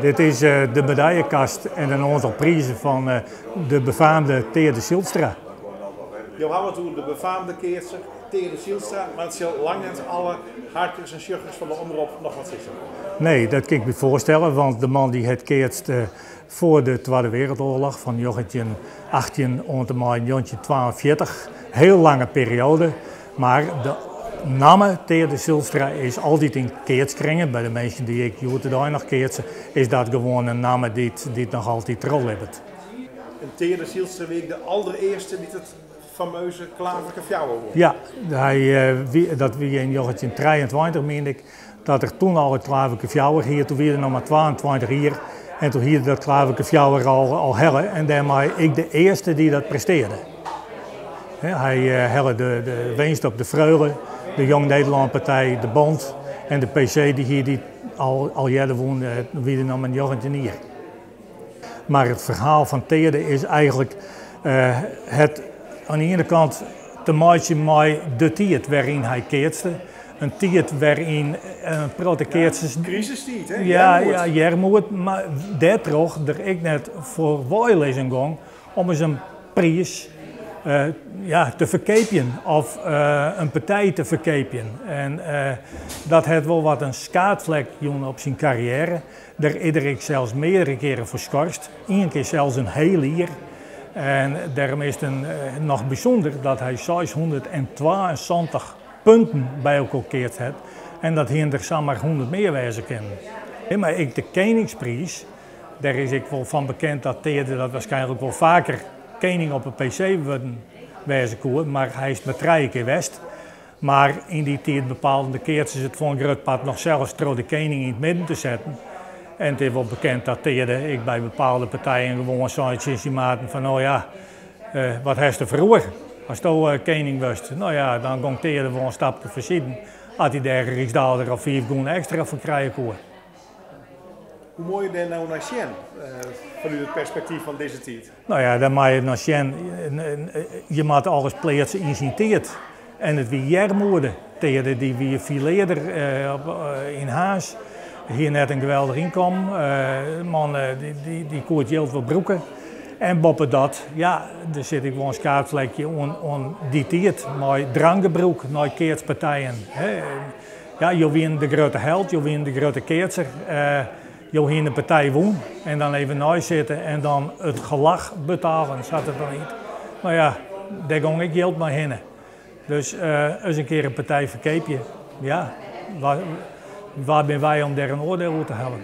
Dit is de medaillekast en een aantal prijzen van de befaamde Teerde Zijlstra. Je houdt toe de befaamde keertser Teerde Zijlstra, maar het zal lang niet alle harkers en sjuggers van de omroep nog wat is. Nee, dat kan ik me voorstellen, want de man die het keertst voor de Tweede Wereldoorlog van 1918 tot 1942, heel lange periode, maar de naam Teerde Zijlstra is altijd in keertskringen. Bij de mensen die ik hier nog keertsen, is dat gewoon een naam die nog altijd rol heeft. En Teerde Zijlstra week de allereerste die het fameuze Klaverke Fjouwer wordt. Ja, dat wie in 1923 meen ik, dat er toen al het Klaverke Fjouwer hier, toen weer nog maar 22 jaar. En toen hier dat Klaverke Fjouwer al hellen en daarmee ik de eerste die dat presteerde. Hij helle de winst op de Freule, de Jong Nederland Partij, de Bond en de PC die hier al jaren woonde, weer nog maar 19 jaar. Maar het verhaal van Teerde is eigenlijk het aan de ene kant te maken met de tijd waarin hij keertste. Een tijd waarin protekeertjes. Crisistijd, hè? Ja, Jermoed. Maar daardoor er ik net voor wijlezing gang om eens een prijs te verkepen of een partij te verkepen. En dat heeft wel wat een schaatvlek op zijn carrière. Daar is ik zelfs meerdere keren verschorst. Eén keer zelfs een heel jaar. En daarom is het nog bijzonder dat hij 672 punten bij elkaar keert heeft. En dat hij er samen 100 meer wijzen kan. Maar ik de koningsprijs, daar is ik wel van bekend dat Teerde dat waarschijnlijk wel vaker koning op een PC wijzen kon. Maar hij is met 3 keer west. Maar in die tijd bepaalde keertjes is het voor een groot pad nog zelfs door de koning in het midden te zetten. En het is wel bekend dat Teerde ik bij bepaalde partijen gewoon zoiets maakte van nou ja, wat heeft er voor? Als je koning was, nou ja, dan kon Teerde voor een stap te verzitten. Had hij daar Rijksdaalder of 4 goen extra van krijgen kon. Hoe mooi je daar nou naar zien, van het perspectief van deze tijd? Nou ja, dan mag je naar zien, je moet alles plaatsen in zijn tijd. En het wie Jermoede, Teerde die wie fileerder in huis. Hier net een geweldig inkomen, man die koert heel veel broeken. En boven dat, ja, er zit ik wel een schaatvlekje aan die tijd, met drankenbroek, naar keertspartijen. Ja, je wint de grote held, je wint de grote keertser, je wint de partij woon en dan even naast zitten en dan het gelach betalen, zat het dan niet. Nou ja, daar ging ik geld maar heen. Dus eens een keer een partij verkeep je, ja. Waar ben wij om daar een oordeel over te halen?